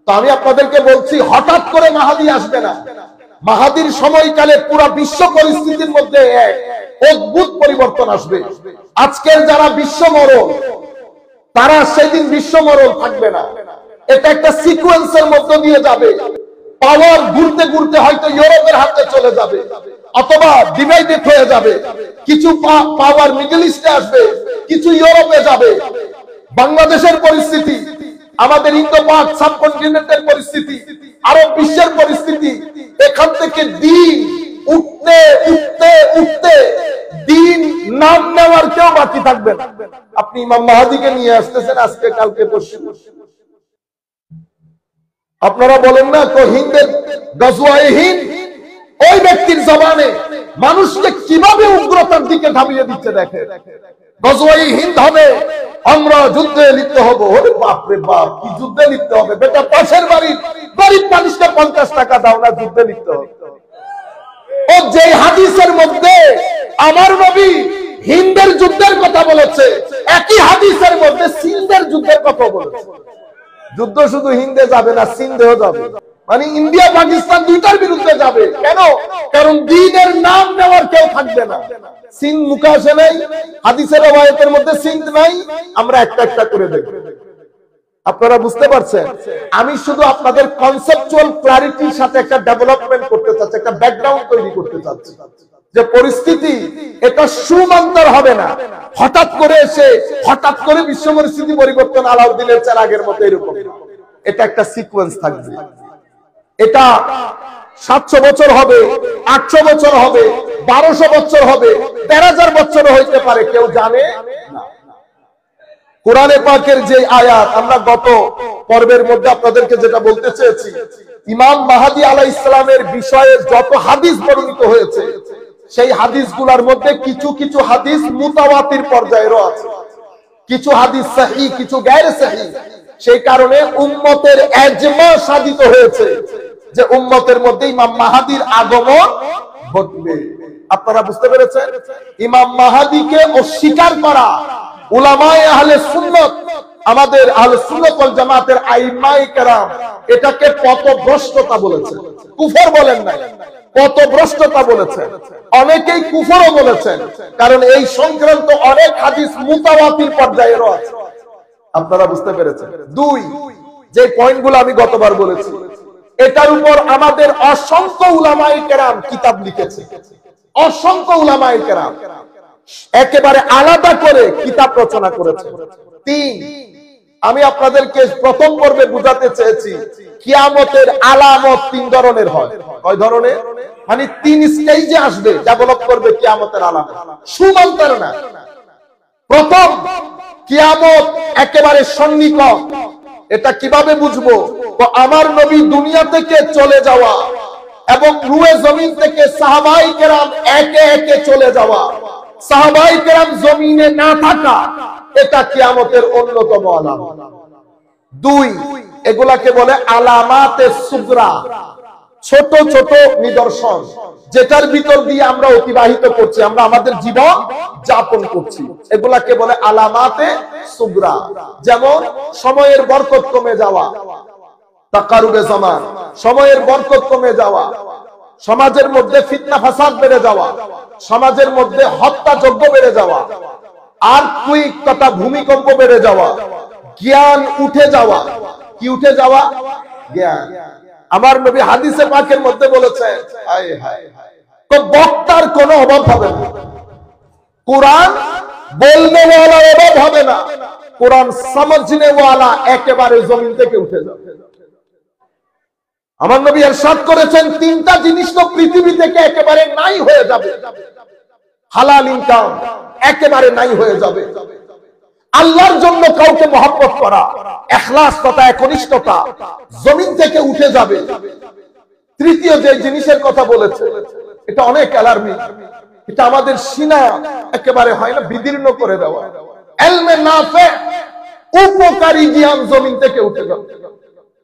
তো আমি আপনাদেরকে বলছি, হঠাৎ করে মাহাদি আসবে না। মাহাদির সময়কালে পুরো বিশ্ব পরিস্থিতির মধ্যে এক অদ্ভুত পরিবর্তন আসবে। আজকের যারা বিশ্বমরণ, তারা সেদিন বিশ্বমরণ থাকবে না। এটা একটা সিকোয়েন্সের মধ্য দিয়ে যাবে। পাওয়ার ঘুরতে ঘুরতে হয়তো ইউরোপের হাতে চলে যাবে, অথবা ডিভাইডেড হয়ে যাবে। কিছু পাওয়ার মিডল ইস্টে আসবে, কিছু ইউরোপে যাবে। বাংলাদেশের পরিস্থিতি, আমাদের ইন্দো পাক সাবকন্টিনেন্টের পরিস্থিতি, আরব বিশ্বের পরিস্থিতি, এখান থেকে দিন উঠতে উঠতে উঠতে দিন নাম নেওয়ার কেউ বাকি থাকবে না। আপনি ইমাম মাহাদিকে নিয়ে আসতেছেন আজকে, কালকে, পরশু। আপনারা বলেন না তো হিন্দের গজওয়ায়ে হিন্দ, ওই ব্যক্তির জবানে মানুষকে কিভাবে উগ্রতার দিকে ধাবিয়ে দিচ্ছে দেখে। গজওয়ায়ে হিন্দ হবে, আমরা যুদ্ধে লিপ্ত হব। ওরে বাপ রে বাপ, কি যুদ্ধে লিপ্ত হবে? বেটা, পাশের বাড়ির গরিব মানুষকে 50 টাকা দাও না, যুদ্ধে লিপ্ত হবে। ও যে হাদিসের মধ্যে আমার নবী হিন্দের যুদ্ধের কথা বলেছে, একই হাদিসের মধ্যে সিন্ধের যুদ্ধের কথা বলেছে। যুদ্ধ শুধু হিন্দে যাবে না, সিন্ধেও যাবে। মানে ইন্ডিয়া পাকিস্তান দুইটার বিরুদ্ধে যাবে। কেন? কারণ দ্বীনের নাম নেওয়ার কেউ থাকবে না। সিন্ধ মুখে আসে নাই, হাদিসের রওয়ায়াতের মধ্যে সিন্ধ নাই। আমরা একটা একটা করে দেখব। আপনারা বুঝতে পারছেন? আমি শুধু আপনাদের কনসেপচুয়াল ক্লারিটির সাথে একটা ডেভেলপমেন্ট করতে চাচ্ছি, একটা ব্যাকগ্রাউন্ড তৈরি করতে চাচ্ছি, যে পরিস্থিতি এটা সুমন্তর হবে না। হঠাৎ করে এসে হঠাৎ করে বিশ্ব পরিস্থিতি পরিবর্তন, আলাউদ্দিনের চেরাগের মতো এরকম। এটা একটা সিকোয়েন্স থাকবে। এটা 700 বছর হবে, 800 বছর হবে, 1200 বছর হবে, 1000 বছর হইতে পারে, কেউ জানে না। কোরআনে পাকের যে আয়াত, আমরা গত পর্বের মধ্যে আপনাদেরকে যেটা বলতে চেয়েছি, ইমাম মাহাদি আলাইহিস সালামের বিষয়ে যত হাদিস বর্ণিত হয়েছে, সেই হাদিসগুলোর মধ্যে কিছু কিছু হাদিস মুতাওয়াতির পর্যায়েরও আছে, কিছু হাদিস সহিহ, কিছু গায়র সহিহ। সেই কারণে উম্মতের ইজমা সাধিত হয়েছে যে উম্মতের মধ্যে ইমাম মাহাদির আগমন ঘটবে। আপনারা বুঝতে পেরেছেন? ইমাম মাহাদিকে অস্বীকার করা উলামায়ে আহলে সুন্নাত, আমাদের আহলে সুন্নাত ওয়াল জামাতের আইম্মায়ে কেরাম, এটাকে পথভ্রষ্টতা বলেছেন। কুফর বলেন না, পথভ্রষ্টতা বলেছেন। অনেকেই কুফরও বলেছেন, কারণ এই সংক্রান্ত অনেক হাদিস মুতাওয়াতির পর্যায়েরও আছে। আপনারা বুঝতে পেরেছেন? দুই, যে পয়েন্টগুলো আমি গতবার বলেছি, এটার উপর আমাদের অসংখ্য উলামায়ে কেরাম কিতাব লিখেছে। অসংখ্য উলামায়ে কেরাম একেবারে আলাদা করে কিতাব রচনা করেছে। তিন, আমি আপনাদেরকে প্রথম পর্বে বুঝাতে চেয়েছি, কিয়ামতের আলামত 3 ধরনের হয়। কয় ধরনের? মানে 3 স্টেজে আসবে, ডেভেলপ করবে কিয়ামতের আলামত, সুমন্তর না। প্রথম, কিয়ামত একেবারে সন্নিকট। এটা কিভাবে বুঝবো? তো আমার নবী দুনিয়া থেকে চলে যাওয়া এবং রুয়ে জমিন থেকে সাহাবায়ে কেরাম একে একে চলে যাওয়া, সাহাবায়ে কেরাম জমিনে না থাকা, এটা কিয়ামতের অন্যতম আলামত। দুই, এগুলাকে বলে আলামাতে সুগরা, ছোট ছোট নিদর্শন, যেটার ভিতর দিয়ে আমরা অতিবাহিত করছি, আমরা আমাদের জীবন যাপন করছি, এগুলাকে বলে আলামাতে সুগরা। যেমন সময়ের বরকত কমে যাওয়া, তাকারুবে জামান, সময়ের বরকত কমে যাওয়া, সমাজের মধ্যে ফিতনা ফাসাদ বেড়ে যাওয়া, সমাজের মধ্যে হত্যাযজ্ঞ বেড়ে যাওয়া, আর্থকুইক তথা ভূমিকম্প বেড়ে যাওয়া, জ্ঞান উঠে যাওয়া। কি উঠে যাওয়া? জ্ঞান। আমার নবী হাদিসে পাকের মধ্যে বলেছেন, হায় হায়, তো বক্তার কোনো অভাব হবে না, কোরআন বলনে ওয়ালার অভাব হবে না, কোরআন সমঝনে ওয়ালা একেবারে জমিন থেকে উঠে যাবে। আমার নবী ইরশাদ করেছেন, 3টা জিনিস তো পৃথিবী থেকে একেবারে নাই হয়ে যাবে। হালাল ইনকাম একেবারে নাই হয়ে যাবে, আল্লাহর জন্য কাউকে মহব্বত করা, ইখলাস তথা একনিষ্ঠতা জমিন থেকে উঠে যাবে। তৃতীয় যে জিনিসের কথা বলেছে, এটা অনেক অ্যালার্মিং, এটা আমাদের সিনা একেবারে হয় না বিদীর্ণ করে দেওয়া। ইলমে নাফে, উপকারী জ্ঞান জমিন থেকে উঠে যাবে।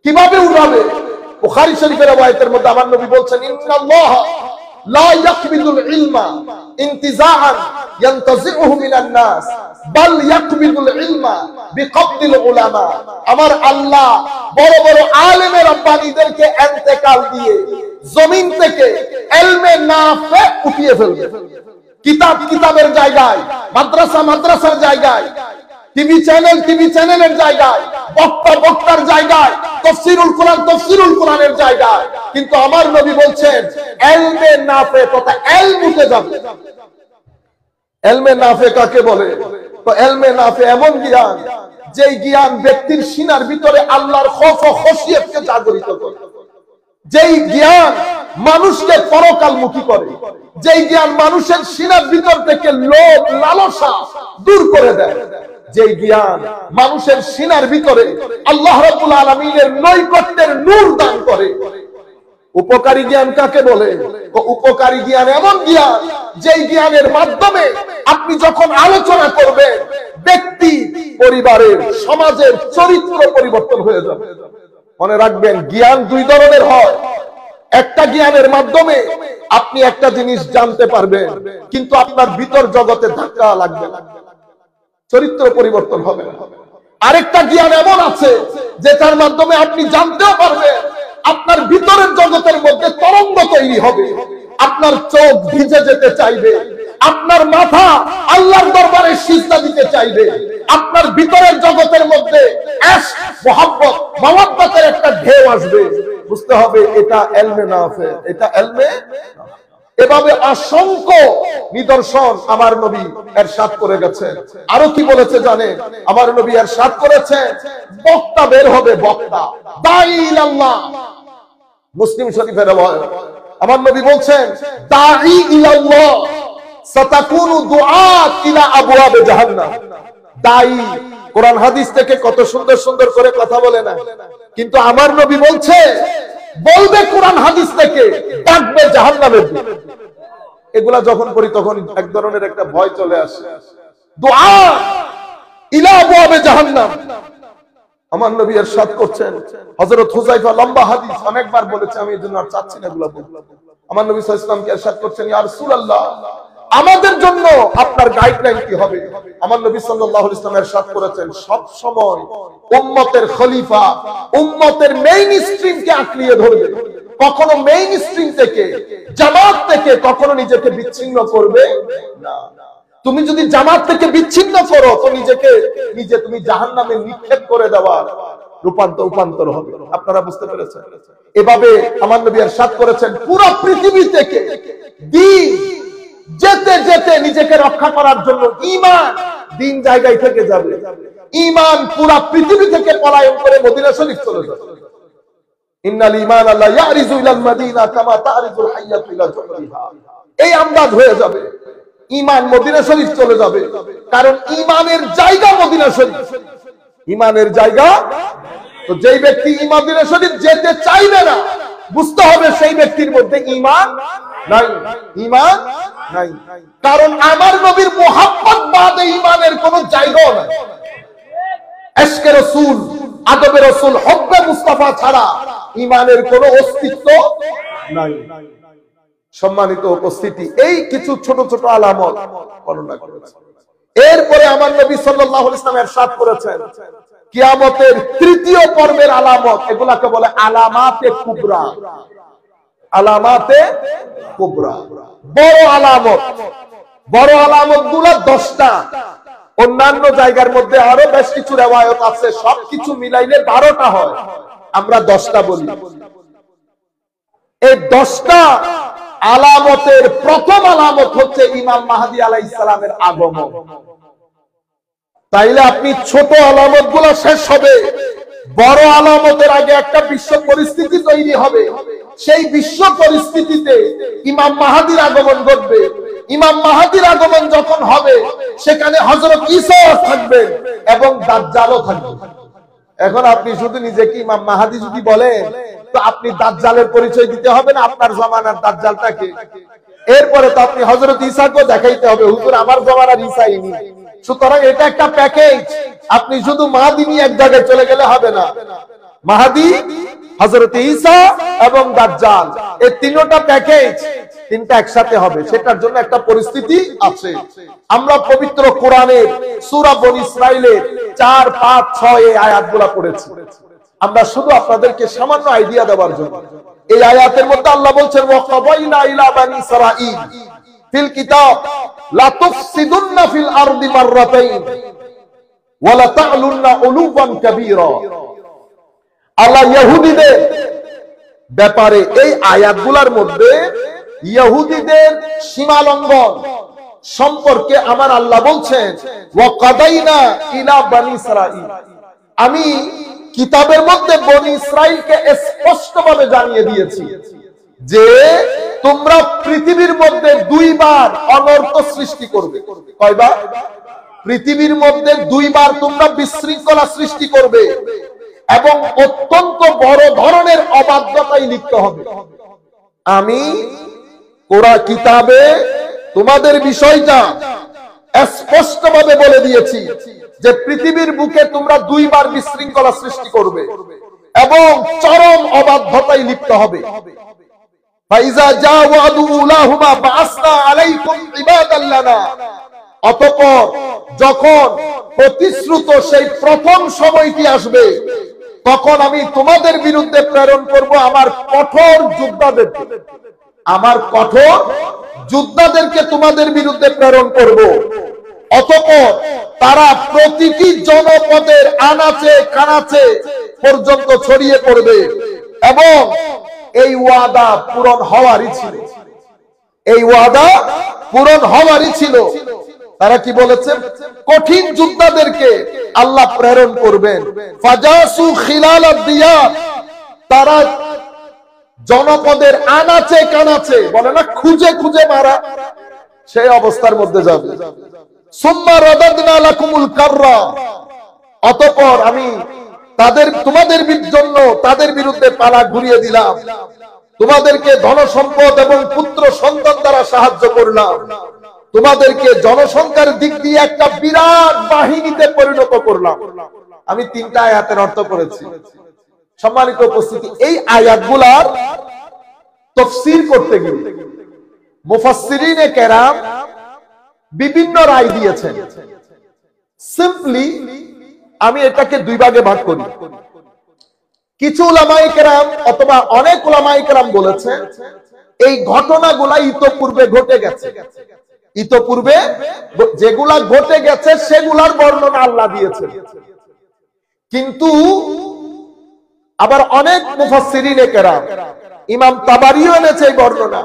কিভাবে উঠাবে? বুখারী শরীফের রওয়ায়াতের মধ্যে আমার নবী বলছেন, ইন্নাল্লাহ লা ইয়াকবিদুল ইলমা ইনতিজাআন ইয়ানতাজিউহু মিনান নাস বাল ইয়াকবিদুল ইলমা বিকবদিল উলামা, আমার আল্লাহ বড় বড় আলেমে রাব্বানীদেরকে ইন্তেকাল দিয়ে জমিন থেকে ইলমে নাফে উঠিয়ে ফেলবে। কিতাব কিতাবের জায়গায়, মাদ্রাসা মাদ্রাসার জায়গায়, টিভি চ্যানেলের জায়গায়, বক্তা বক্তার জায়গায়, তাফসীরুল কোরআনের জায়গায়। কিন্তু আমার নবী বলছেন ইলমে নাফে তথা ইলম উঠে যাবে। ইলমে নাফে কাকে বলে? তো ইলমে নাফে এমন জ্ঞান, যেই জ্ঞান ব্যক্তির সিনার ভিতরে আল্লাহর খৌফ ও খশিয়তকে জাগরিত করে, যেই জ্ঞান মানুষকে পরকালমুখী করে, যেই জ্ঞান মানুষের সিনার ভিতর থেকে লোভ লালসা দূর করে দেয়, যেই জ্ঞান মানুষের সিনার ভিতরে আল্লাহ রাব্বুল আলামিনের নৈকট্যের নূর দান করে। উপকারী জ্ঞান কাকে বলে? উপকারী জ্ঞান এমন জ্ঞান, যেই জ্ঞানের মাধ্যমে আপনি যখন আলোচনা করবেন, ব্যক্তি, পরিবারের, সমাজের চরিত্র পরিবর্তন হয়ে যাবে। মনে রাখবেন, জ্ঞান দুই ধরনের হয়। একটা জ্ঞানের মাধ্যমে আপনি একটা জিনিস জানতে পারবেন, কিন্তু আপনার ভিতর জগতে ধাক্কা লাগবে না, চরিত্র পরিবর্তন হবে না। আরেকটা জ্ঞান এমন আছে যেটার মাধ্যমে আপনি জানতেও পারবেন, আপনার ভিতরের জগতের মধ্যে তরঙ্গ তৈরি হবে, আপনার চোখ ভিজে যেতে চাইবে, আপনার মাথা আল্লাহর দরবারে সিজদা দিতে চাইবে, আপনার ভিতরের জগতের মধ্যে ইশক, মুহাব্বত, মাওয়াদ্দাতের একটা ঢেউ আসবে। বুঝতে হবে এটা ইলমে নাফে, এটা ইলমে। এভাবে অসংখ্য নিদর্শন আমার নবী ইরশাদ করে গেছেন। আরো কি বলেছে জানেন? আমার নবী ইরশাদ করেছেন বক্তা বের হবে, বক্তা, দাঈ ইলাল্লাহ। মুসলিম শরীফের riwayat আমার নবী বলছেন দাঈ ইলাল্লাহ সাতাকুনু দুআত ইলা আবওয়াব জাহান্নাম। দাঈ কোরআন হাদিস থেকে কত সুন্দর সুন্দর করে কথা বলে না, কিন্তু আমার নবী বলছে বলবে কোরআন হাদিস থেকে, ডাকবে জাহান্নামের দিকে। এগুলা যখন পড়ি তখন এক ধরনের একটা ভয় চলে আসে। দুআ ইলা আবওয়াবে জাহান্নাম। আমার নবী ইরশাদ করছেন, হযরত হুযায়ফা লম্বা হাদিস অনেকবার বলেছে, আমি এজন্য আর চাচ্ছি না এগুলা বলতে। আমার নবী সাল্লাল্লাহু আলাইহি ওয়াসাল্লাম ইরশাদ করছেন, ইয়া রাসূলুল্লাহ, আমাদের জন্য আপনার গাইডলাইন কি হবে? আমার নবী সাল্লাল্লাহু আলাইহি ওয়াসাল্লাম ইরশাদ করেছেন, সব সময় উম্মতের খলিফা উম্মতের মেইন স্ট্রিমকে আঁকড়িয়ে ধরবে, কখনো মেইন স্ট্রিম থেকে, জামাত থেকে কখনো নিজেকে বিচ্ছিন্ন করবে না। তুমি যদি জামাত থেকে বিচ্ছিন্ন করো তো নিজে তুমি জাহান্নামে নিক্ষেপ করে দেওয়া রূপান্তর হবে। আপনারা বুঝতে পেরেছেন? এভাবে আমার নবী ইরশাদ করেছেন, পুরো পৃথিবী থেকে দ্বীন যেতে যেতে নিজেকে রক্ষা করার জন্য ঈমান দ্বীন জায়গায় থেকে যাবে। ঈমান পুরো পৃথিবী থেকে পলায়ন করে মদিনা শরীফ চলে যাবে। ইন্নাল ঈমান লা ইয়ারিজু ইলাল মাদিনা কামা তারিজুল হাইয়াতু ইলা জুহরিহা। এই আন্দাজ হয়ে যাবে, ঈমান মদিনা শরীফ চলে যাবে, কারণ ঈমানের জায়গা মদিনা শরীফ। ঈমানের জায়গা, তো যেই ব্যক্তি মদিনা শরীফ যেতে চাইবে না, বুঝতে হবে সেই ব্যক্তির মধ্যে ঈমান নাই, ঈমান নাই। কারণ আমার নবীর মুহাব্বত বাদে ঈমানের কোনো জায়গাও নাই। ইশকে রাসূল, আদবে রাসূল, হুব্বে মুস্তাফা ছাড়া ঈমানের কোনো অস্তিত্ব নাই। সম্মানিত উপস্থিতি, এই কিছু ছোট ছোট আলামত বর্ণনা করেছেন। এরপরে আমার নবী সাল্লাল্লাহু আলাইহি ওয়াসাল্লাম ইরশাদ করেছেন, কিয়ামতের তৃতীয় পর্বের আলামত, এগুলাকে বলে আলামাতে কুবরা। আলামাতে কুবরা, বড় আলামত। বড় আলামত গুলো 10টা, অন্যান্য জায়গার মধ্যে আরো বেশ কিছু রিওয়ায়াত আছে, সবকিছু মিলাইলে 12টা হয়, আমরা 10টা বলি। এই 10টা আলামতের প্রথম আলামত হচ্ছে ইমাম মাহদী আলাইহিস সালামের আগমন। তাইলে আপনি ছোট আলামত গুলো শেষ হবে, বড় আলামতের আগে একটা বিশ্ব পরিস্থিতি তৈরি হবে। সেই বিশ্ব পরিস্থিতিতে ইমাম মাহদীর আগমন ঘটবে। ইমাম মাহদীর আগমন যখন হবে, সেখানে হযরত ঈসা থাকবেন এবং দাজ্জালও থাকবে। এখন আপনি শুধু নিজেকে ইমাম মাহদী যদি বলেন, তো আপনি দাজ্জালের পরিচয় দিতে হবে না আপনার জামানার দাজ্জালটাকে। এরপরে তো আপনি হযরত ঈসাকে দেখাইতে হবে, হুজুর আমার জামানার ঈসাই ইনি। সুতরাং এটা একটা প্যাকেজ। আপনি শুধু মাহদী নিয়ে এক জায়গায় চলে গেলে হবে না। মাহদী, হযরত ঈসা এবং দাজ্জাল, এই তিনটা প্যাকেজ। তিনটা একসাথে হবে, সেটার জন্য একটা পরিস্থিতি আছে। আমরা পবিত্র কোরআনের সূরা বনী ইসরাইলের 4, 5, 6 এই আয়াতগুলো পড়েছি। আমরা শুধু আপনাদেরকে সামান্য আইডিয়া দেওয়ার জন্য, এই আয়াতের মধ্যে আল্লাহ বলছেন ওয়াকাবাইনা ইলা বানি ইসরাঈল ফিল কিতাব লা তুফসিদুন্না ফিল আরদি মাররাতাইন ওয়া লা তা'লুন্না উলুবান কাবীরা। আল্লাহ ইহুদিদের ব্যাপারে এই আয়াতগুলোর মধ্যে ইহুদিদের সীমা লঙ্ঘন সম্পর্কে আমার আল্লাহ বলছেন ওয়াকাদাইনা ইলা বানি ইসরাঈল, আমি কিতাবের মধ্যে বনি ইসরাইলকে স্পষ্টভাবে জানিয়ে দিয়েছি যে তোমরা পৃথিবীর মধ্যে 2 বার অনর্থ সৃষ্টি করবে। কয়বার? পৃথিবীর মধ্যে 2 বার তোমরা বিশৃঙ্খলা সৃষ্টি করবে এবং অত্যন্ত বড় ধরনের অবাধ্যতায় লিপ্ত হবে। আমি কোরআন কিতাবে তোমাদের বিষয়টা স্পষ্টভাবে বলে দিয়েছি যে পৃথিবীর বুকে তোমরা 2 বার বিশৃঙ্খলা সৃষ্টি করবে এবং চরম অবাধ্যতায় লিপ্ত হবে। ফাইজা জাওয়াদু উলাহুমা বাসনা আলাইকুম ইবাদাল লানা, অতঃপর যখন প্রতিশ্রুত সেই প্রথম সময়টি আসবে তখন আমি তোমাদের বিরুদ্ধে প্রেরণ করব আমার কঠোর যোদ্ধাদেরকে, আমার কঠোর যোদ্ধাদেরকে তোমাদের বিরুদ্ধে প্রেরণ করব। অতঃপর তারা প্রতিটি জনপদের আনাচে কানাচে পর্যন্ত ছড়িয়ে পড়বে এবং এই ওয়াদা পূরণ হওয়ারই ছিল, এই ওয়াদা পূরণ হওয়ারই ছিল। তারা কি বলেছে? কঠিন যোদ্ধাদেরকে আল্লাহ প্রেরণ করবেন। ফাজাসু খিলালাদ দিয়ার, তারা জনপদের আনাচে কানাচে, বলে না খুঁজে খুঁজে মারা, সেই অবস্থার মধ্যে যাবে। সুম্মা রাদাদনা লাকুমুল কাররা, অতঃপর আমি তোমাদের জন্য তাদের বিরুদ্ধে পালা ঘুরিয়ে দিলাম, তোমাদেরকে ধন সম্পদ এবং পুত্র সন্তান দ্বারা সাহায্য করলাম, তোমাদেরকে জনসংখ্যার দিক দিয়ে একটা বিরাট বাহিনীতে পরিণত করলাম। আমি 3টা আয়াতের অর্থ করেছি। সম্মানিত উপস্থিতি, এই আয়াতগুলার তাফসীর করতে গিয়ে মুফাসসিরিনে কেরাম বিভিন্ন রায় দিয়েছেন। সিম্পলি আমি এটাকে 2 ভাগে ভাগ করি। কিছু উলামায়ে কেরাম অথবা অনেক উলামায়ে কেরাম বলেছেন এই ঘটনাগুলা ইতোপূর্বে ঘটে গেছে, ইতোপূর্বে যেগুলা ঘটে গেছে সেগুলার বর্ণনা আল্লাহ দিয়েছেন। কিন্তু আবার অনেক মুফাসসিরিনে কেরাম, ইমাম তাবারিও এনেছে এই বর্ণনা,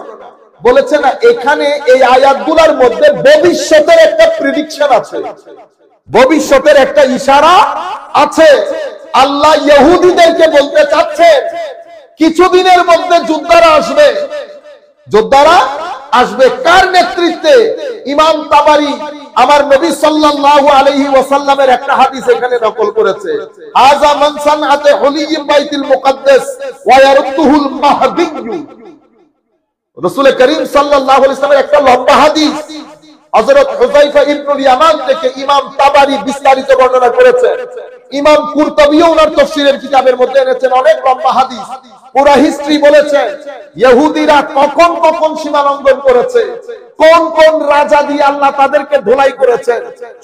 বলেছে না এখানে এই আয়াতগুলোর মধ্যে ভবিষ্যতের একটা প্রেডিকশন আছে, ভবিষ্যতের একটা ইশারা আছে। আল্লাহ ইহুদিদেরকে বলতে চাচ্ছেন কিছুদিনের মধ্যে যোদ্ধারা আসবে, যোদ্ধারা আসবে। কার নেতৃত্বে? ইমাম তাবারি আমার নবী সাল্লাল্লাহু আলাইহি ওয়াসাল্লামের একটা হাদিস এখানে নকল করেছে। হাযা মান সানআতে হুলিয়্যিল বাইতুল মুকাদ্দাস ওয়া ইয়ারুদ্দুহুল মাহদিয়্যু, রাসূল করিম সাল্লাল্লাহু আলাইহি ওয়াসাল্লামের একটা লম্বা হাদিস হযরত হুযায়ফা ইবনুল ইয়ামান থেকে ইমাম তাবারি বিস্তারিত বর্ণনা করেছেন। ইমাম কুরতুবীও ওনার তাফসীরের কিতাবের মধ্যে এনেছেন অনেক লম্বা হাদিস, পুরা হিস্ট্রি বলেছেন ইহুদিরা কখন কখন সীমা লঙ্ঘন করেছে, কোন কোন রাজা দিয়ে আল্লাহ তাদেরকে ধুলাই করেছেন,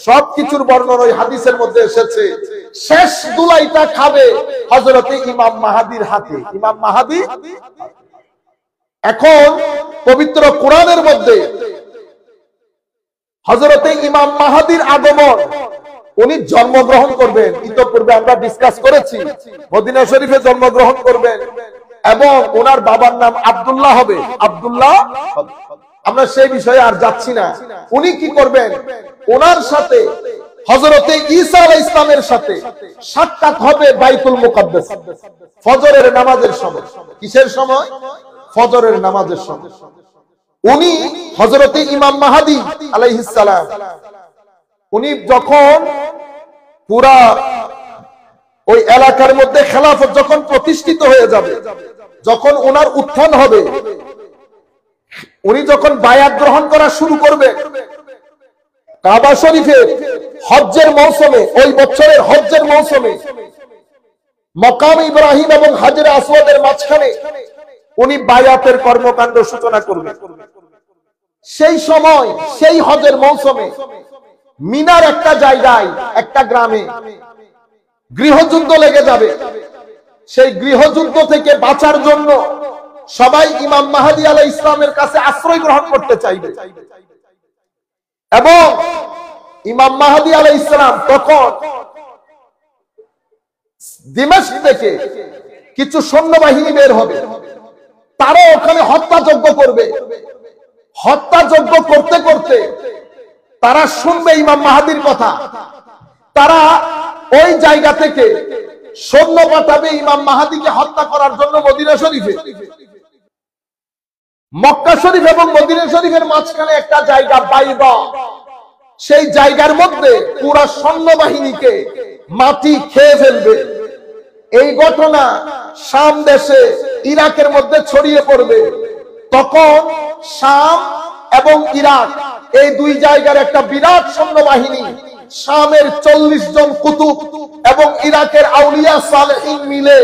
সবকিছুর বর্ণনা ওই হাদিসের মধ্যে এসেছে। শেষ ধুলাইটা খাবে হযরতে ইমাম মাহদীর হাতে, ইমাম মাহদী। এখন পবিত্র কোরআনের মধ্যে হযরতে ইমাম মাহদীর আগমন, উনি জন্মগ্রহণ করবেন, ইতোপূর্বে আমরা ডিসকাস করেছি, মদিনা শরীফে জন্মগ্রহণ করবেন এবং ওনার বাবার নাম আব্দুল্লাহ হবে, আব্দুল্লাহ। আমরা সেই বিষয়ে আর যাচ্ছি না। উনি কি করবেন? ওনার সাথে হযরতে ঈসা আলাইহিস সালামের সাথে সাক্ষাৎ হবে বাইতুল মুকাদ্দাস ফজরের নামাজের সময়। কিসের সময়? ফজরের নামাজের সময়। উনি হযরতে ইমাম মাহদী আলাইহিস সালাম, উনি যখন পুরা ওই এলাকার মধ্যে খেলাফত যখন প্রতিষ্ঠিত হয়ে যাবে, যখন ওনার উত্থান হবে, উনি যখন বায়াত গ্রহণ করা শুরু করবে, কাবা শরীফের হজ্জের মৌসুমে, ওই বছরের হজ্জের মৌসুমে মকাম ইব্রাহিম এবং হাজরে আসওয়াদের মাঝখানে উনি বায়াতের কর্মকাণ্ড সূচনা করবেন। সেই সময় সেই হজের মৌসুমে মিনার একটা জায়গায় একটা গ্রামে গৃহযুদ্ধ লেগে যাবে। সেই গৃহযুদ্ধ থেকে বাঁচার জন্য সবাই ইমাম মাহদী আলাইহিস ইসলামের কাছে আশ্রয় গ্রহণ করতে চাইবে এবং ইমাম মাহদী আলাইহিস সালাম তখন দিমাশক থেকে কিছু সৈন্যবাহিনী বের হবে, তারা ওখানে হত্যাযজ্ঞ করবে। হত্যাযজ্ঞ করতে করতে তারা শুনবে ইমাম মাহদীর কথা, তারা ওই জায়গা থেকে সৈন্য পাঠাবে ইমাম মাহদীকে হত্যা করার জন্য মদিনা শরীফে। মক্কা শরীফ এবং মদিনা শরীফের মাঝখানে একটা জায়গা বাইদা, সেই জায়গার মধ্যে পুরা সৈন্যবাহিনীকে মাটি খেয়ে ফেলবে। এই ঘটনা শাম দেশে ইরাকের মধ্যে ছড়িয়ে পড়বে। তখন শাম এবং ইরাক এই দুই জায়গার একটা বিরাট সৈন্যবাহিনী, শামের 40 জন কুতুব এবং ইরাকের আউলিয়া সালেহিন মিলে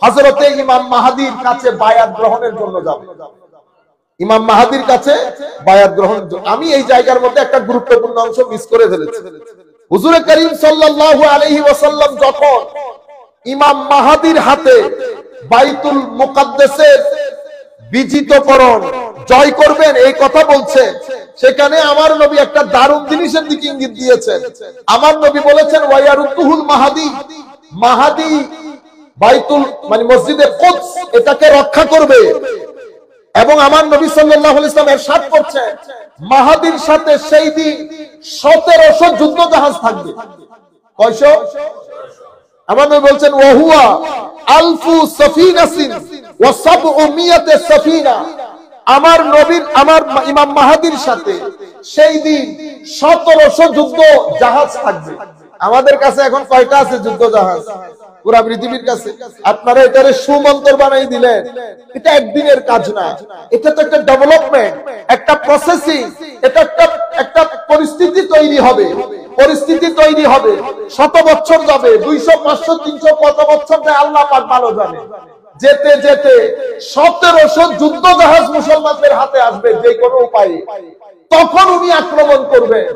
হযরতে ইমাম মাহদীর কাছে বায়াত গ্রহণের জন্য যাবে। ইমাম মাহদীর কাছে বায়াত গ্রহণ। আমি এই জায়গার মধ্যে একটা গুরুত্বপূর্ণ অংশ মিস করে ফেলেছি। হুজুর করিম সাল্লাল্লাহু আলাইহি ওয়াসাল্লাম যখন ইমাম মাহদীর হাতে বাইতুল মুকাদ্দাসের বিজিতকরণ জয় করবেন এই কথা বলছেন, সেখানে আমার নবী একটা দারুণ জিনিসের দিকে ইঙ্গিত দিয়েছেন। আমার নবী বলেছেন ওয়ায়ারুতুহুল মাহদী, মাহদী বাইতুল মানে মসজিদে কুদস এটাকে রক্ষা করবে। এবং আমার নবী সাল্লাল্লাহু আলাইহি ওয়াসাল্লাম ইরশাদ করছেন মাহদীর সাথে সেই দিন 1700 যুদ্ধ জাহাজ থাকবে। কয়শো? আমার নবী বলছেন ওয়াহুয়া আলফু সাফিনাতিন ওয়া সাবউমিয়াতে সাফিনা। আমার নবীর আমার ইমাম মাহদীর সাথে সেই দিন 1700 যুদ্ধ জাহাজ থাকবে। আমাদের কাছে এখন কয়টা আছে যুদ্ধ জাহাজ? পুরা পৃথিবীর কাছে। আপনারা এটারে সুমন্তর বানাই দিলেন, এটা একদিনের কাজ না। এটা তো একটা ডেভেলপমেন্ট, একটা প্রসেসিং, এটা একটা পরিস্থিতি তৈরি হবে, পরিস্থিতি তৈরি হবে। 100 বছর যাবে, 200, 500, 300 কত বছর যায় আল্লাহ পাক ভালো জানে। যেতে যেতে 1700 যুদ্ধ জাহাজ মুসলমানদের হাতে আসবে যে কোনো উপায়ে। তখন উনি আক্রমণ করবেন।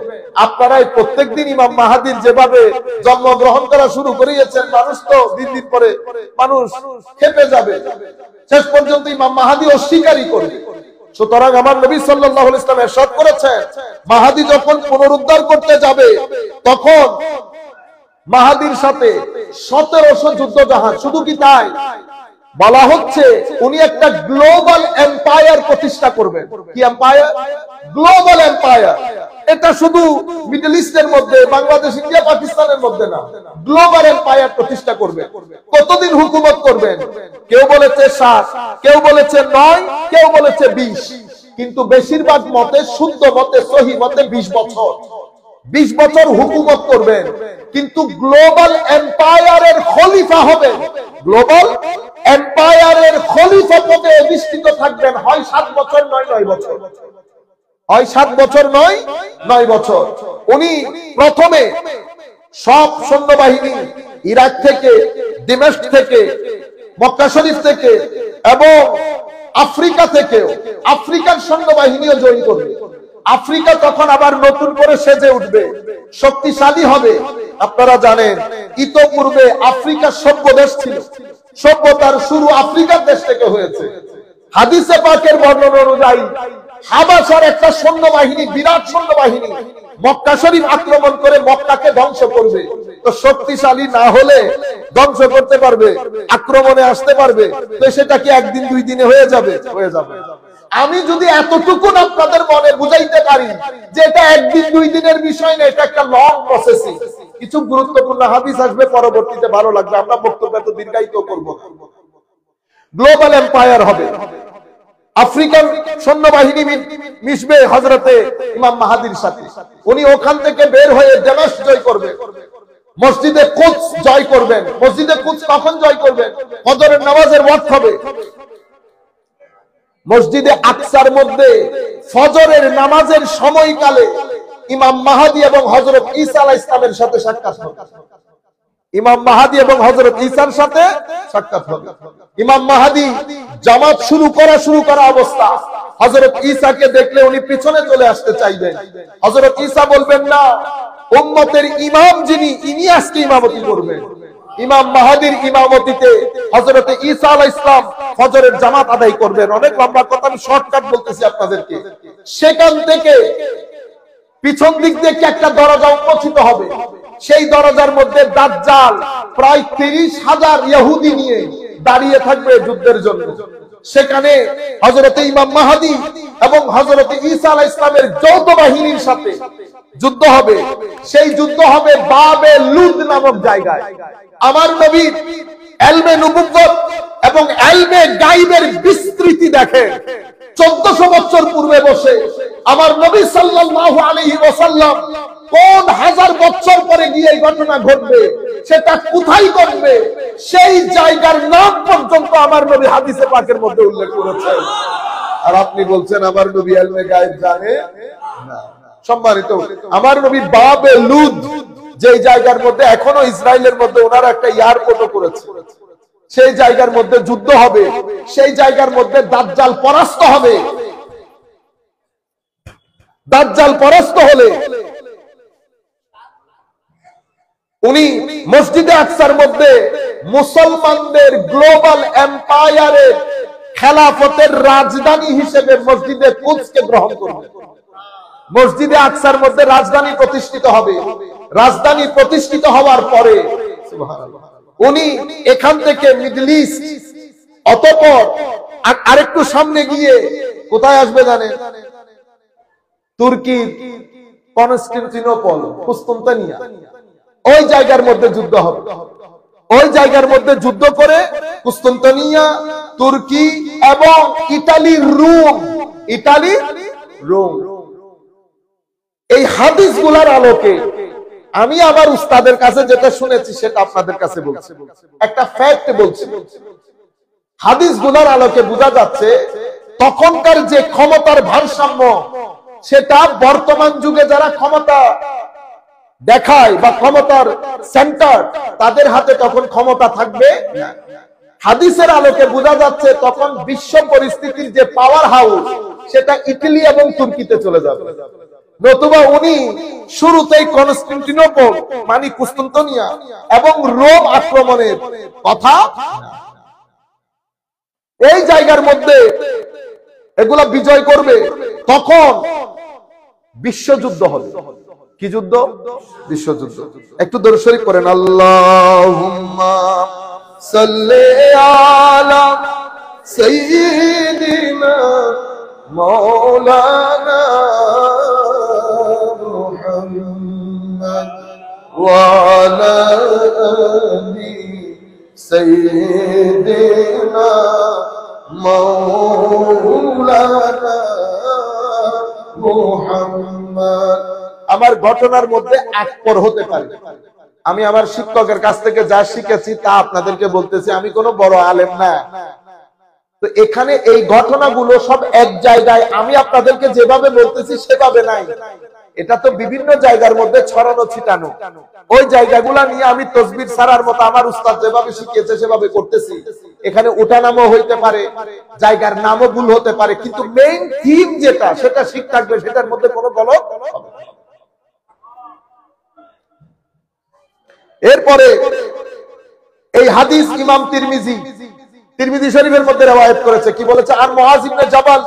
আপনারা প্রত্যেকদিন ইমাম মাহদীর যেভাবে জন্মগ্রহণ করা শুরু করিয়েছেন, মানুষ তো দিন দিন পরে মানুষ খেপে যাবে, শেষ পর্যন্ত ইমাম মাহদী অস্বীকারই করবে। সুতরাং আমার নবী সাল্লাল্লাহু আলাইহি ওয়াসাল্লাম ইরশাদ করেছেন মাহদী যখন পুনরুদ্ধার করতে যাবে তখন মাহদীর সাথে 1700 যুদ্ধ জাহাজ। শুধু কি তাই, বলা হচ্ছে উনি একটা গ্লোবাল এম্পায়ার প্রতিষ্ঠা করবেন। কি এম্পায়ার? Global empire. এটা শুধু মিডল ইস্টের মধ্যে, বাংলাদেশ, ইন্ডিয়া, পাকিস্তানের মধ্যে না, গ্লোবাল এম্পায়ার প্রতিষ্ঠা করবেন। কতদিন হুকুমত করবেন? কেউ বলেছে 7, কেউ বলেছে 9, কেউ বলেছে 20, কিন্তু বেশিরভাগ মতে, শুদ্ধ মতে, সহি মতে 20 বছর। 20 বছর হুকুমত করবেন, কিন্তু গ্লোবাল এম্পায়ারের খলিফা হবেন। গ্লোবাল এম্পায়ারের খলিফা পদে অধিষ্ঠিত থাকবেন। হয় 7 বছর, নয় 9 বছর, হয় 7 বছর, নয় 9 বছর। উনি প্রথমে সব সৈন্যবাহিনী ইরাক থেকে, দিমাশক থেকে, মক্কা শরীফ থেকে এবং আফ্রিকা থেকেও, আফ্রিকার সৈন্যবাহিনীও জয়েন করবে। আফ্রিকা তখন আবার নতুন করে সেজে উঠবে, শক্তিশালী হবে। আপনারা জানেন ইতোপূর্বে আফ্রিকা সভ্য দেশ ছিল, সভ্যতার শুরু আফ্রিকার দেশ থেকে হয়েছে। হাদিসে পাকের বর্ণনা অনুযায়ী হাবাসার একটা সৈন্যবাহিনী, বিরাট সৈন্যবাহিনী মক্কা শরীফ আক্রমণ করে মক্কাকে ধ্বংস করবে। তো শক্তিশালী না হলে ধ্বংস করতে পারবে, আক্রমণে আসতে পারবে, তো সেটা কি একদিন 2 দিনে হয়ে যাবে? হয়ে যাবে। আমি যদি এতটুকু আপনাদের মনে বুঝাইতে পারি যে এটা একদিন 2 দিনের বিষয় না, এটা একটা লং প্রসেসিং। কিছু গুরুত্বপূর্ণ হাদিস আসবে পরবর্তীতে, ভালো লাগবে। আমরা বক্তব্য এত দীর্ঘায়িত করব না। গ্লোবাল এম্পায়ার হবে। আফ্রিকান সৈন্যবাহিনী মিশবে হযরতে ইমাম মাহদীর সাথে। উনি ওখান থেকে বের হয়ে দামেস্ক জয় করবে, মসজিদে কুদস জয় করবেন। মসজিদে কুদস কখন জয় করবেন? ফজরের নামাজের ওয়াক্ত হবে। মসজিদে আকসার মধ্যে ফজরের নামাজের সময়কালে ইমাম মাহদী এবং হযরত ঈসা আলাইহিস সালামের সাথে সাক্ষাৎ হবে। ইমাম মাহাদি এবং হযরত ঈসার সাথে সাক্ষাৎ হবে। ইমাম মাহাদি জামাত শুরু করা অবস্থা, হযরত ঈসাকে দেখলে উনি পিছনে চলে আসতে চাইবেন। হযরত ঈসা বলবেন না, উম্মতের ইমাম যিনি, ইনি আজকে ইমামতি করবেন। ইমাম মাহাদির ইমামতিতে হযরত ঈসা আলাইহিস সালাম ফজরের জামাত আদায় করবেন। অনেক লম্বা কথা, আমি শর্টকাট বলতেছি আপনাদেরকে। সেখান থেকে পিছন দিক থেকে একটা দরজা উন্মোচিত হবে, সেই দরজার মধ্যে দাজ্জাল প্রায় 30,000 ইহুদি নিয়ে দাঁড়িয়ে থাকবে যুদ্ধের জন্য। সেখানে হযরত ইমাম মাহাদি এবং হযরত ঈসা আলাইহিস সালামের যৌথ বাহিনীর সাথে যুদ্ধ হবে। সেই যুদ্ধ হবে বাবে লুদ নামক জায়গায়। আমার নবীর ইলমে নবুয়ত এবং ইলমে গায়বের বিস্তৃতি দেখেন। 1400 বছর পূর্বে বসে আমার নবী সাল্লাল্লাহু আলাইহি ওয়াসাল্লাম কোন হাজার বছর পরে গিয়ে এই ঘটনা ঘটবে, সেটা কোথায় ঘটবে, সেই জায়গার নাম পর্যন্ত আমার নবী হাদিসে পাকের মধ্যে উল্লেখ করেছেন। আর আপনি বলছেন আমার নবী ইলমে গায়ব জানে না। সম্মানিত, আমার নবী বাবে লুদ, যে জায়গার মধ্যে এখনো ইসরায়েলের মধ্যে ওনারা একটা এয়ারপোর্ট করেছে, সেই জায়গার মধ্যে যুদ্ধ হবে, সেই জায়গার মধ্যে দাজ্জাল পরাস্ত হবে। দাজ্জাল পরাস্ত হলে উনি মসজিদে আকসার মধ্যে মুসলমানদের গ্লোবাল এম্পায়ারের খেলাফতের রাজধানী হিসেবে মসজিদে কুদসকে গ্রহণ করবেন। মসজিদে আকসার মধ্যে রাজধানী প্রতিষ্ঠিত হবে। রাজধানী প্রতিষ্ঠিত হওয়ার পরে উনি এখান থেকে মিডল ইস্ট, অতঃপর আরেকটু সামনে গিয়ে কোথায় আসবে জানেন? তুর্কি কনস্টান্টিনোপল, কুস্তান্তিনিয়া, ওই জায়গার মধ্যে যুদ্ধ হবে। ওই জায়গার মধ্যে যুদ্ধ করে কুস্তান্তিনিয়া, তুর্কি এবং ইটালি, রোম। এই হাদিসগুলোর আলোকে আমি আমার উস্তাদের কাছে যেটা শুনেছি সেটা আপনাদের কাছে বলছি, একটা ফ্যাক্ট বলছি। হাদিসগুলোর আলোকে বোঝা যাচ্ছে তখনকার যে ক্ষমতার ভারসাম্য, সেটা বর্তমান যুগে যারা ক্ষমতা দেখায় বা ক্ষমতার সেন্টার, তাদের হাতে তখন ক্ষমতা থাকবে না। হাদিসের আলোকে বোঝা যাচ্ছে তখন বিশ্ব পরিস্থিতির যে পাওয়ার হাউস, সেটা ইটালি এবং তুর্কিতে চলে যাবে। নতুবা উনি শুরুতেই কনস্টান্টিনোপল মানে কুস্তান্তিনিয়া এবং রোম আক্রমণের কথা, এই জায়গার মধ্যে এগুলা বিজয় করবে। তখন বিশ্বযুদ্ধ হবে। কি যুদ্ধ? বিশ্বযুদ্ধ। একটু দরুদ শরীফ পড়েন, আল্লাহুম্মা সাল্লি আলা সাইয়্যিদিনা মাওলানা মুহাম্মদ ওয়া আলা আলি সাইয়্যিদিনা মাওলানা মুহাম্মদ। আমার ঘটনার মধ্যে আকপর হতে পারে। আমি আমার শিক্ষকের কাছ থেকে যা শিখেছি তা আপনাদেরকে বলতেছি, আমি কোনো বড় আলেম না। তো এখানে এই ঘটনাগুলো সব এক জায়গায় আমি আপনাদেরকে যেভাবে বলতেছি সেভাবে নাই। এটা তো বিভিন্ন জায়গার মধ্যে ছড়ানো ছিটানো। ওই জায়গাগুলা নিয়ে আমি তসবির ছাড়ার মতো আমার উস্তাদ যেভাবে শিখিয়েছে সেভাবে করতেছি। এখানে উঠানামও হইতে পারে, জায়গার নামও ভুল হতে পারে, কিন্তু মেইন থিম যেটা, সেটা ঠিক থাকবে, সেটার মধ্যে কোনো গলত হবে না। এরপরে এই হাদিস ইমাম তিরমিজি শরীফের মধ্যে রওয়ায়াত করেছে। কি বলেছে? আর মুআয ইবনে জাবাল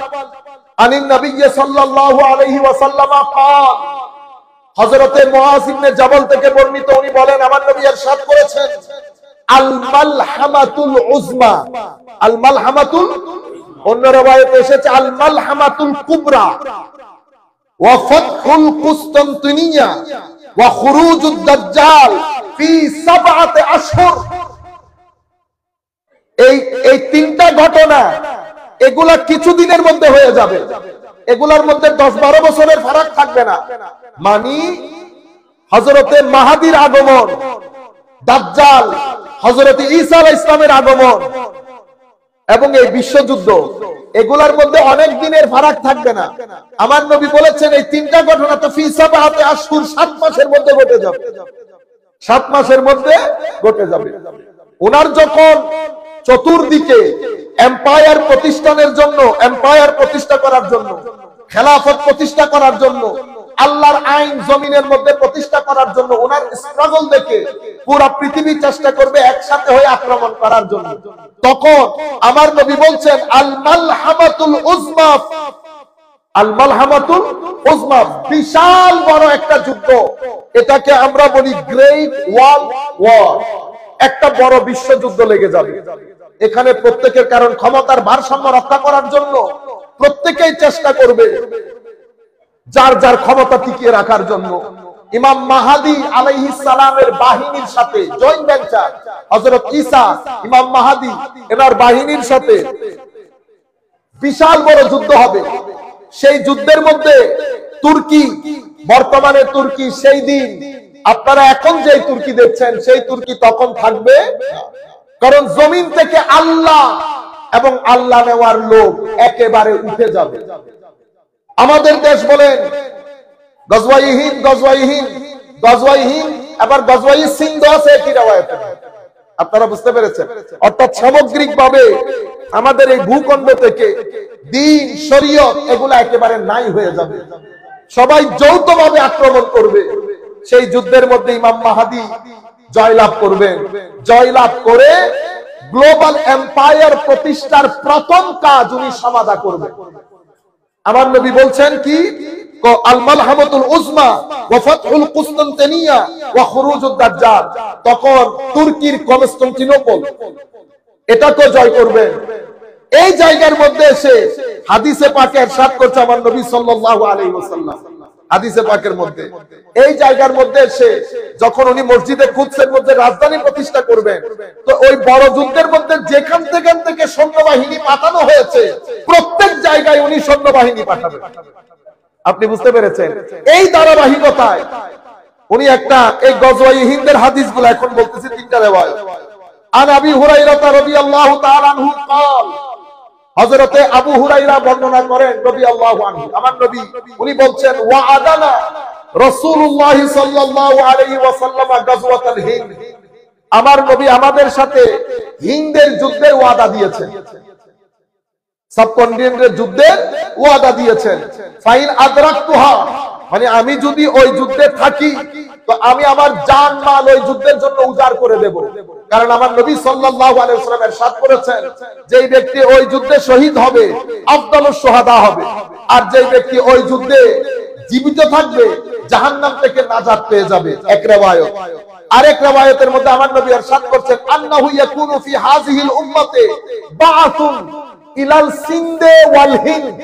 আনিন নবী সাল্লাল্লাহু আলাইহি ওয়াসাল্লাম قال, হযরতে মুআয ইবনে জাবাল থেকে বর্ণিত, উনি বলেন আমার নবী ইরশাদ করেছেন, আল মালহামাতুল উজমা, আল মালহামাতুল, অন্য রওয়ায়াতে এসেছে আল মালহামাতুল কুবরা ওয়া ফাতহুল কুস্তান্তিনিয়া ওয়া খুরুজুদ দাজ্জাল ফি 7 আশহুর। এই তিনটা ঘটনা, এগুলা কিছুদিনের মধ্যে হয়ে যাবে। এগুলার মধ্যে 10-12 বছরের ফারাক থাকবে না। মানে হযরতে মাহাদির আগমন, দাজ্জাল, হযরতে ঈসা আলাইহিস সালামের আগমন এবং এই বিশ্বযুদ্ধ, এগুলার মধ্যে অনেক দিনের ফারাক থাকবে না। আমার নবী বলেছেন এই তিনটা ঘটনা তো ফি 7 আশহুর, 7 মাসের মধ্যে ঘটে যাবে। 7 মাসের মধ্যে ঘটে যাবে। ওনার যখন চতুর্দিকে এম্পায়ার প্রতিষ্ঠানের জন্য, এম্পায়ার প্রতিষ্ঠা করার জন্য, খেলাফত প্রতিষ্ঠা করার জন্য, আল্লাহর আইন জমিনের মধ্যে প্রতিষ্ঠা করার জন্য ওনার স্ট্রাগল দেখে পুরো পৃথিবী চেষ্টা করবে একসাথে হয়ে আক্রমণ করার জন্য। তখন আমার নবী বলছেন আল মালহামাতুল উজমা, আল মালহামাতুল উজমা, বিশাল বড় একটা যুদ্ধ, এটাকে আমরা বলি গ্রেট ওয়াল ওয়ার, একটা বড় বিশ্বযুদ্ধ লেগে যাবে। এখানে প্রত্যেকের, কারণ ক্ষমতার ভারসাম্য রক্ষা করার জন্য প্রত্যেকেই চেষ্টা করবে যার যার ক্ষমতা টিকিয়ে রাখার জন্য। ইমাম মাহাদি আলাইহিস সালামের বাহিনীর সাথে জয়েন্ট ভেঞ্চার, হযরত ঈসা ইমাম মাহাদি এনার বাহিনীর সাথে বিশাল বড় যুদ্ধ হবে। সেই যুদ্ধের মধ্যে তুর্কি, বর্তমানে তুর্কি, সেই দিন আপনারা এখন যে তুর্কি দেখছেন সেই তুর্কি তখন থাকবে, কারণ জমিন থেকে আল্লাহ এবং আল্লাহ নেওয়ার লোক একেবারে উঠে যাবে। আমাদের দেশ বলেন গজওয়াই হিন্দ, গজওয়াই হিন্দ, গজওয়াই হিন্দ, আবার গজওয়াই সিন্ধ আছে কি রওয়ায়েতে, আপনারা বুঝতে পেরেছেন? অর্থাৎ সামগ্রিকভাবে আমাদের এই ভূখণ্ড থেকে দ্বীন শরীয়ত এগুলা একেবারে নাই হয়ে যাবে, সবাই যৌথভাবে আক্রমণ করবে। সেই যুদ্ধের মধ্যে ইমাম মাহাদি জয়লাভ করবেন। জয়লাভ করে গ্লোবাল এম্পায়ার প্রতিষ্ঠার প্রথম কাজ উনি সমাধা করবেন। আমার নবী বলছেন কি, আল মালহামাতুল উজমা ওয়া ফাতহুল কুসতানতিনিয়া ওয়া খুরুজুদ দাজ্জাল, তখন তুর্কির কনস্টান্টিনোপল এটাকে জয় করবেন। এই জায়গার মধ্যে এসে হাদিসে পাকে ইরশাদ করছে আমার নবী সাল্লাল্লাহু আলাইহি ওয়াসাল্লাম, হাদিসে পাকের মধ্যে এই জায়গার মধ্যে এসে যখন উনি মসজিদে কুদসের মধ্যে রাজধানী প্রতিষ্ঠা করবেন, তো ওই বড় যুদ্ধের মধ্যে যেখান থেকে সৈন্যবাহিনী পাঠানো হয়েছে প্রত্যেক জায়গায় উনি সৈন্যবাহিনী পাঠাবেন। আপনি বুঝতে পেরেছেন? এই ধারাবাহিকতায় উনি একটা, এই গজওয়াই হিন্দের হাদিসগুলো এখন বলতেছি, 3টা রিওয়ায়াত। আন আবি হুরায়রা রাদিয়াল্লাহু তাআলা আনহু قال, হযরতে আবু হুরায়রা বর্ণনা করেন রাদিয়াল্লাহু আনহু, আমার নবী উনি বলছেন ওয়াআদানা রাসূলুল্লাহ সাল্লাল্লাহু আলাইহি ওয়াসাল্লাম গাজওয়াতুল হিন্দ, আমার নবী আমাদের সাথে হিন্দের যুদ্ধের ওয়াদা দিয়েছেন, সাবকন্টিনেন্টের যুদ্ধের ওয়াদা দিয়েছেন। ফাইন আদরাকতুহা, মানে আমি যদি ওই যুদ্ধে থাকি তো আমি আমার জান মাল ওই যুদ্ধের জন্য উজাড় করে দেব। কারণ আমার নবী সাল্লাল্লাহু আলাইহি ওয়াসাল্লাম ইরশাদ করেছেন যেই ব্যক্তি ওই যুদ্ধে শহীদ হবে আফদালুশ শুহাদা হবে, আর যেই ব্যক্তি ওই যুদ্ধে জীবিত থাকবে জাহান্নাম থেকে নাজাত পেয়ে যাবে। এক রিওয়ায়াত। আরেক রিওয়ায়াতের মধ্যে আমার নবী ইরশাদ করেছেন আন্নাহু ইয়াকুনু ফি হাযিহিল উম্মতি বাআসুন ইলাল সিন্দে ওয়াল হিন্দ,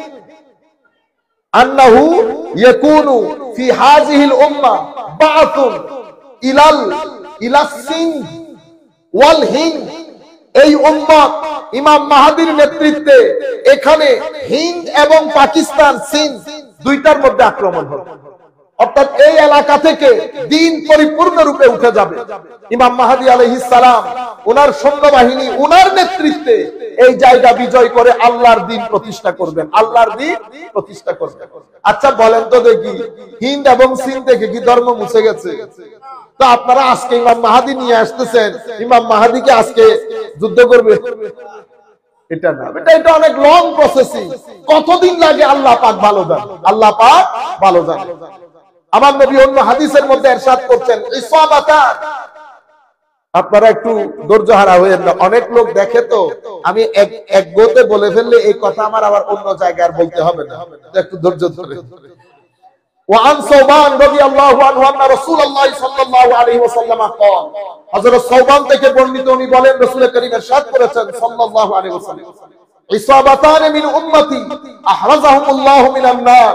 আন্নাহু ইয়াকুনু ফি হাযিহিল উম্মাহ বাআসুন ইলাস সিন্দ ওয়াল হিন্দ, এই উম্মত ইমাম মাহাদির নেতৃত্বে এখানে হিন্দ এবং পাকিস্তান, সিন্ধ দুইটার মধ্যে আক্রমণ হবে। অর্থাৎ এই এলাকা থেকে দ্বীন পরিপূর্ণ রূপে উঠে যাবে। ইমাম মাহাদি আলাইহিস সালাম ওনার সৈন্যবাহিনী ওনার নেতৃত্বে এই জায়গা বিজয় করে আল্লাহর দ্বীন প্রতিষ্ঠা করবেন, আল্লাহর দ্বীন প্রতিষ্ঠা করবেন। আচ্ছা বলেন তো দেখি, হিন্দ এবং সিন্ধ থেকে কি ধর্ম মুছে গেছে? তো আপনারা আজকে ইমাম মাহাদি নিয়ে আসতেছেন, ইমাম মাহাদিকে আজকে যুদ্ধ করবে, এটা না, এটা অনেক লং প্রসেসিং, কতদিন লাগে আল্লাহ পাক ভালো জানেন, আল্লাহ পাক ভালো জানেন। আমার নবী অন্য হাদিসের মধ্যে ইরশাদ করছেন ইসাবাতান, আপনারা একটু ধৈর্য হারা হয়েন না, অনেক লোক দেখে তো আমি এক গোতে বলে ফেললে এই কথা আমার আবার অন্য জায়গায় আর বলতে হবে না, একটু ধৈর্য ধরে। وعن ثوبان رضي الله عنه أن رسول الله صلى الله عليه وسلم قال, হযরত সৌবান থেকে বর্ণিত উনি বলেন রাসূল করিম ইরশাদ করেছেন সাল্লাল্লাহু আলাইহি ওয়াসাল্লাম ইসাবাতান মিন উম্মতি আহরাজাহুমুল্লাহু মিনান নার,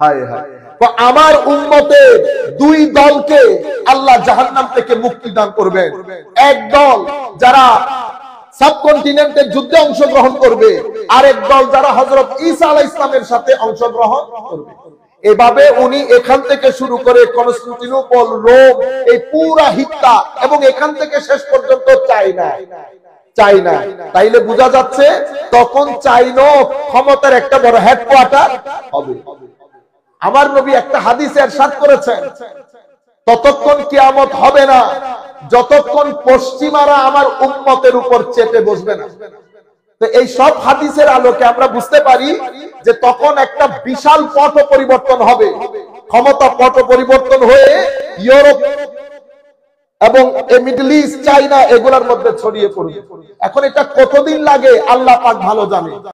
হায় হায়, তো আমার উম্মতের দুই দলকে আল্লাহ জাহান্নাম থেকে মুক্তি দান করবেন। এক দল যারা সাবকন্টিনেন্টের যুদ্ধে অংশগ্রহণ করবে, আরেক দল যারা হযরত ঈসা আলাইহিস সালামের সাথে অংশগ্রহণ করবে। এভাবে উনি এখান থেকে শুরু করে কনস্টান্টিনোপল, রোম, এই পুরা হিত্তা এবং এখান থেকে শেষ পর্যন্ত চায়না। তাইলে বোঝা যাচ্ছে তখন চাইনা ক্ষমতার একটা বড় হেডকোয়ার্টার হবে। আমার নবী একটা হাদিসে ইরশাদ করেছেন ততক্ষণ কিয়ামত হবে না যতক্ষণ পশ্চিমারা আমার উম্মতের উপর চেপে বসবে না। তো এই সব হাদিসের আলোকে আমরা বুঝতে পারি যে তখন একটা বিশাল পট পরিবর্তন হবে, ক্ষমতা পট পরিবর্তন হয়ে ইউরোপ এবং মিডল ইস্ট, চাইনা এগুলোর মধ্যে ছড়িয়ে পড়বে। এখন এটা কতদিন লাগে আল্লাহ পাক ভালো জানে।